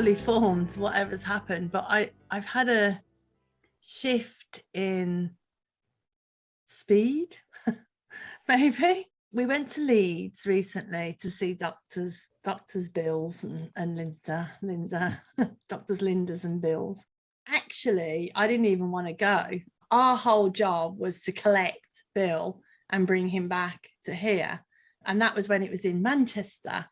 fully formed whatever's happened, but I've had a shift in speed, maybe. We went to Leeds recently to see doctors Bills and Linda, doctors Lindas and Bills. Actually, I didn't even want to go. Our whole job was to collect Bill and bring him back to here. And that was when it was in Manchester.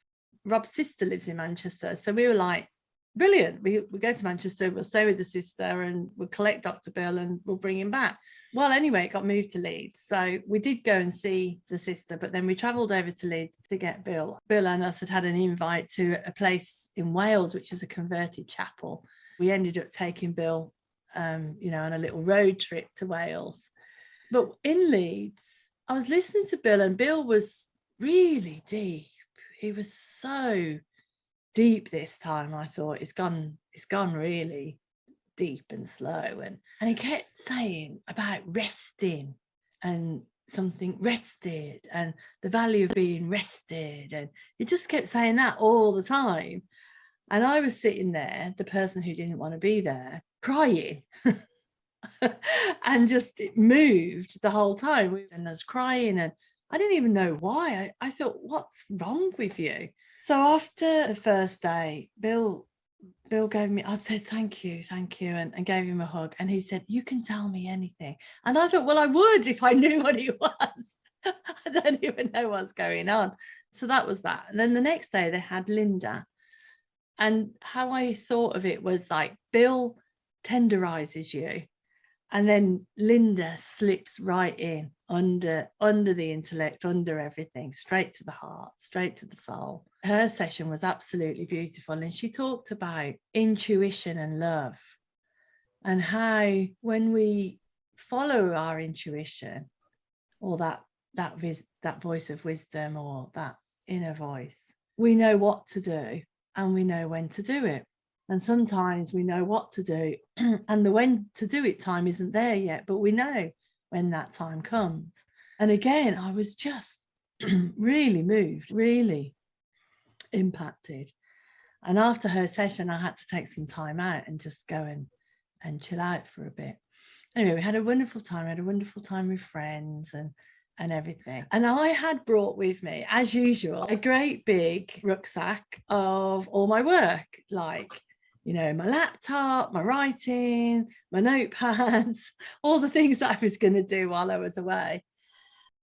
Rob's sister lives in Manchester. So we were like, brilliant. We go to Manchester, we'll stay with the sister and we'll collect Dr. Bill and we'll bring him back. Well, anyway, it got moved to Leeds. So we did go and see the sister, but then we travelled over to Leeds to get Bill. Bill and us had an invite to a place in Wales, which is a converted chapel. We ended up taking Bill, on a little road trip to Wales. But in Leeds, I was listening to Bill and Bill was really deep. He was so deep this time. I thought it's gone really deep and slow, and he kept saying about resting and something rested and the value of being rested, and he just kept saying that all the time. And I was sitting there, the person who didn't want to be there, crying and just it moved the whole time, and I was crying and I didn't even know why. I thought, what's wrong with you? So after the first day, Bill gave me, I said, thank you, and gave him a hug. And he said, you can tell me anything. And I thought, well, I would if I knew what it was. I don't even know what's going on. So that was that. And then the next day they had Linda. And how I thought of it was like, Bill tenderises you. And then Linda slips right in under the intellect, under everything, straight to the heart, straight to the soul. Her session was absolutely beautiful. And she talked about intuition and love, and how when we follow our intuition, or that voice of wisdom, or that inner voice, we know what to do and we know when to do it. And sometimes we know what to do and the when to do it time isn't there yet, but we know when that time comes. And again, I was just really moved, really impacted. And after her session, I had to take some time out and just go and chill out for a bit. Anyway, we had a wonderful time. I had a wonderful time with friends and everything. And I had brought with me, as usual, a great big rucksack of all my work, like, my laptop, my writing, my notepads, all the things that I was going to do while I was away.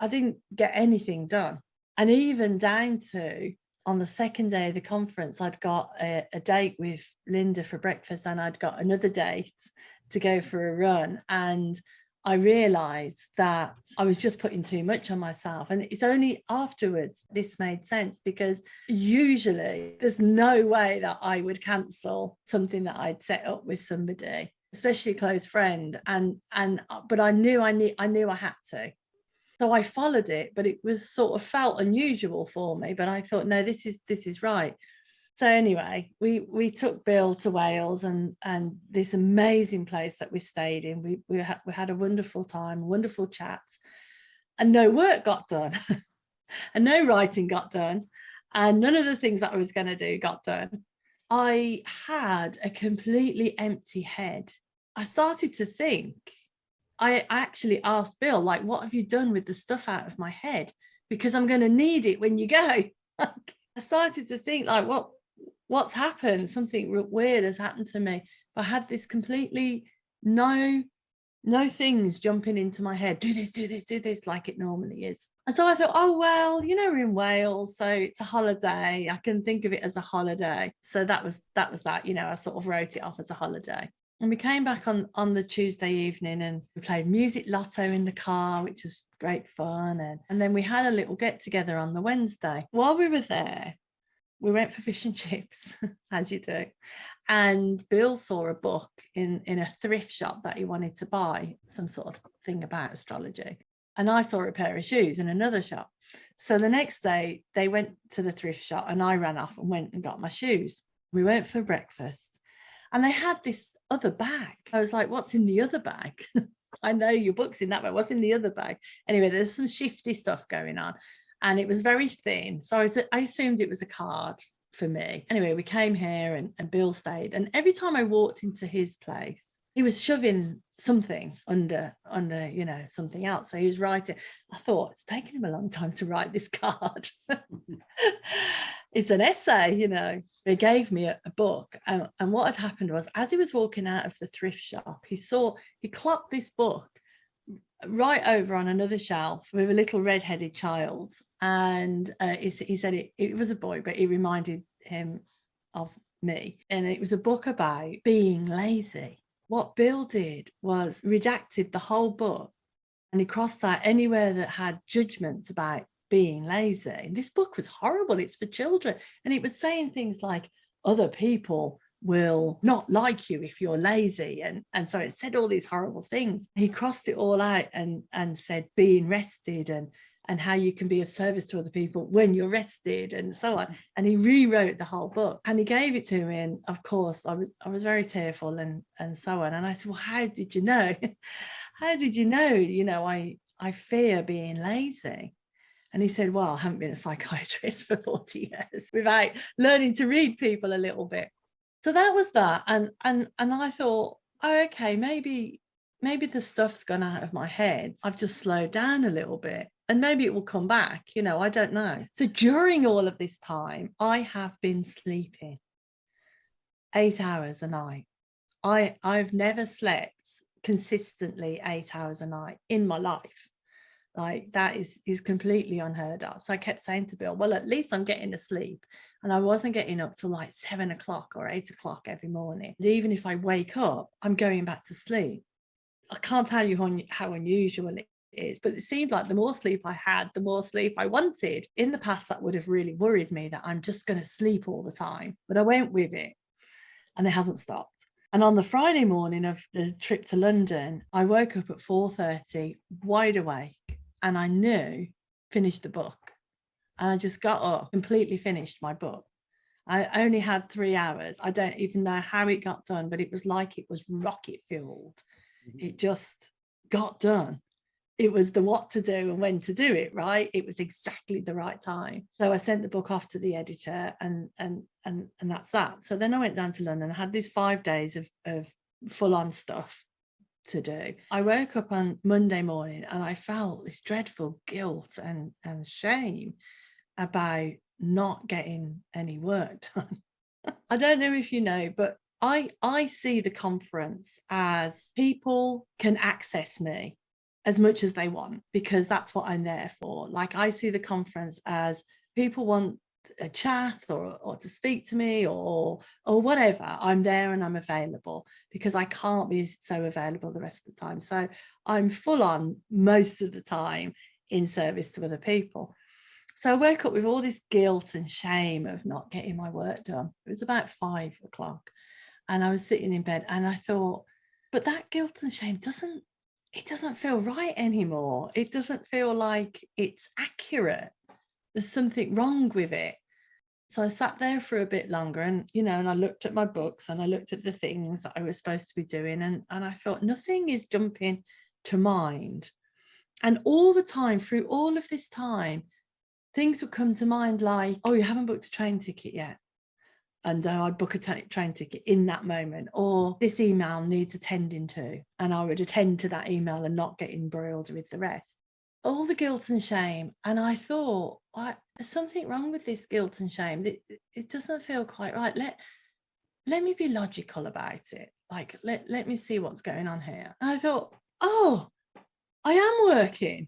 I didn't get anything done. And even down to on the second day of the conference, I'd got a date with Linda for breakfast, and I'd got another date to go for a run. And I realized that I was just putting too much on myself. And it's only afterwards this made sense, because usually there's no way that I would cancel something that I'd set up with somebody, especially a close friend. But I knew I had to. So I followed it, but it was sort of felt unusual for me. But I thought, no, this is right. So anyway, we took Bill to Wales and this amazing place that we stayed in. We had a wonderful time, wonderful chats, and no work got done, and no writing got done, and none of the things that I was going to do got done. I had a completely empty head. I started to think. I actually asked Bill, like, what have you done with the stuff out of my head? Because I'm going to need it when you go. I started to think, like, what's happened? Something weird has happened to me. But I had this completely no things jumping into my head. Do this, like it normally is. And so I thought, oh, well, we're in Wales, so it's a holiday. I can think of it as a holiday. So that was that. I sort of wrote it off as a holiday. And we came back on the Tuesday evening and we played music lotto in the car, which was great fun. And then we had a little get together on the Wednesday. While we were there, we went for fish and chips, as you do. And Bill saw a book in a thrift shop that he wanted to buy, some sort of thing about astrology. And I saw a pair of shoes in another shop. So the next day they went to the thrift shop and I ran off and went and got my shoes. We went for breakfast. And they had this other bag. I was like, what's in the other bag? I know your book's in that bag. What's in the other bag? Anyway, there's some shifty stuff going on. And it was very thin. So I assumed it was a card for me. Anyway, we came here and Bill stayed. And every time I walked into his place, he was shoving something under, you know, something else. So he was writing. I thought, it's taken him a long time to write this card. It's an essay, you know. He gave me a book. And what had happened was, as he was walking out of the thrift shop, he clocked this book right over on another shelf with a little red-headed child. And he said it was a boy, but it reminded him of me. And it was a book about being lazy. What Bill did was redacted the whole book, and he crossed out anywhere that had judgments about being lazy. And this book was horrible. It's for children. And it was saying things like, other people will not like you if you're lazy. And so it said all these horrible things. He crossed it all out and said being rested and how you can be of service to other people when you're rested and so on. And he rewrote the whole book and he gave it to me. And of course, I was very tearful and so on. And I said, well, how did you know? How did you know? You know, I fear being lazy. And he said, well, I haven't been a psychiatrist for 40 years without learning to read people a little bit. So that was that. And I thought, oh, okay, maybe the stuff's gone out of my head. I've just slowed down a little bit and maybe it will come back. You know, I don't know. So during all of this time, I have been sleeping 8 hours a night. I've never slept consistently 8 hours a night in my life. Like that is completely unheard of. So I kept saying to Bill, well, at least I'm getting to sleep. And I wasn't getting up till like 7 o'clock or 8 o'clock every morning. And even if I wake up, I'm going back to sleep. I can't tell you how unusual it is, but it seemed like the more sleep I had, the more sleep I wanted. In the past, that would have really worried me that I'm just going to sleep all the time. But I went with it and it hasn't stopped. And on the Friday morning of the trip to London, I woke up at 4:30, wide awake. And I knew, finished the book. And I just got up, completely finished my book. I only had 3 hours. I don't even know how it got done, but it was like it was rocket fueled. It just got done. It was the what to do and when to do it, right? It was exactly the right time. So I sent the book off to the editor and that's that. So then I went down to London. I had these 5 days of full-on stuff to do. I woke up on Monday morning and I felt this dreadful guilt and shame about not getting any work done. I don't know if you know, but I see the conference as people can access me as much as they want because that's what I'm there for. Like I see the conference as people want a chat or to speak to me or whatever. I'm there and I'm available because I can't be so available the rest of the time. So I'm full on most of the time in service to other people. So I woke up with all this guilt and shame of not getting my work done. It was about 5 o'clock and I was sitting in bed and I thought, but that guilt and shame doesn't feel right anymore. It doesn't feel like it's accurate. There's something wrong with it. So I sat there for a bit longer and, you know, and I looked at my books and I looked at the things that I was supposed to be doing. And I thought nothing is jumping to mind. And all the time, through all of this time, things would come to mind like, oh, you haven't booked a train ticket yet. And I'd book a train ticket in that moment, or this email needs attending to. And I would attend to that email and not get embroiled with the rest. All the guilt and shame. And I thought, there's something wrong with this guilt and shame. It doesn't feel quite right. Let me be logical about it. Like, let me see what's going on here. And I thought, oh, I am working.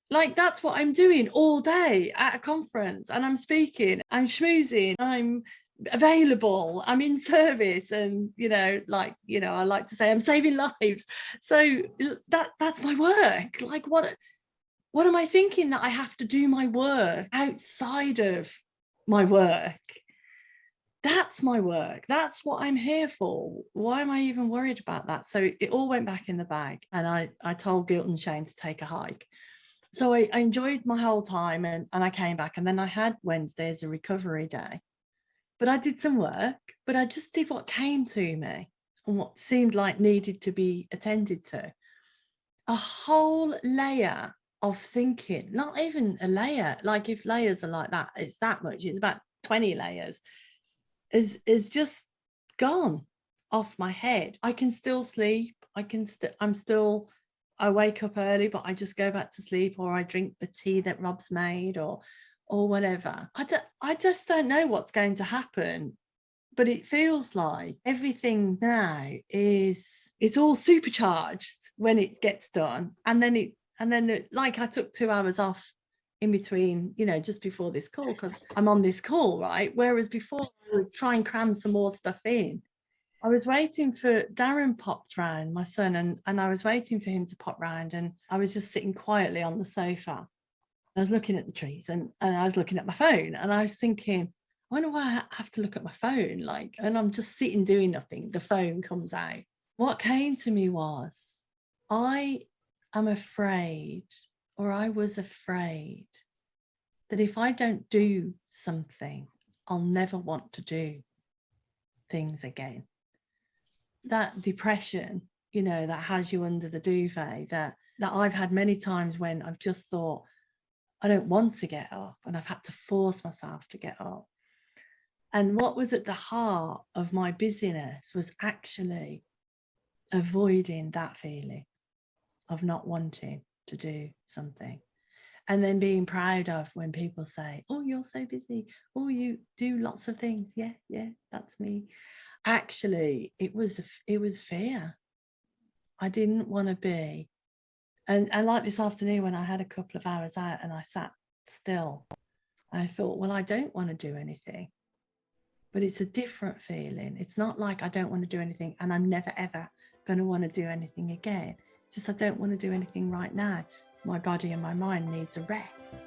Like, that's what I'm doing all day at a conference. And I'm speaking, I'm schmoozing, I'm available, I'm in service. And, I like to say I'm saving lives. So that's my work. Like, what am I thinking that I have to do my work outside of my work? That's my work. That's what I'm here for. Why am I even worried about that? So it all went back in the bag and I told guilt and shame to take a hike. So I enjoyed my whole time and I came back, and then I had Wednesday as a recovery day. But I did some work, but I just did what came to me and what seemed like needed to be attended to. A whole layer of thinking, not even a layer, like if layers are like that, it's that much, it's about 20 layers. is just gone off my head. I can still sleep. I wake up early, but I just go back to sleep, or I drink the tea that Rob's made, or whatever. I just don't know what's going to happen. But it feels like everything now it's all supercharged when it gets done. And then like I took 2 hours off in between, just before this call, because I'm on this call, right? Whereas before I would try and cram some more stuff in. I was waiting for Darren popped round, my son, and I was waiting for him to pop round, and I was just sitting quietly on the sofa. I was looking at the trees, and I was looking at my phone, and I was thinking, I wonder why I have to look at my phone, and I'm just sitting doing nothing. The phone comes out. What came to me was, I am afraid, or I was afraid, that if I don't do something, I'll never want to do things again. That depression, that has you under the duvet, that I've had many times when I've just thought, I don't want to get up, and I've had to force myself to get up. And what was at the heart of my busyness was actually avoiding that feeling of not wanting to do something. And then being proud of when people say, oh, you're so busy. Oh, you do lots of things. Yeah, that's me. Actually, it was fear. I didn't want to be. And like this afternoon, when I had a couple of hours out and I sat still, I thought, well, I don't want to do anything. But it's a different feeling. It's not like I don't want to do anything and I'm never, ever going to want to do anything again. It's just I don't want to do anything right now. My body and my mind needs a rest.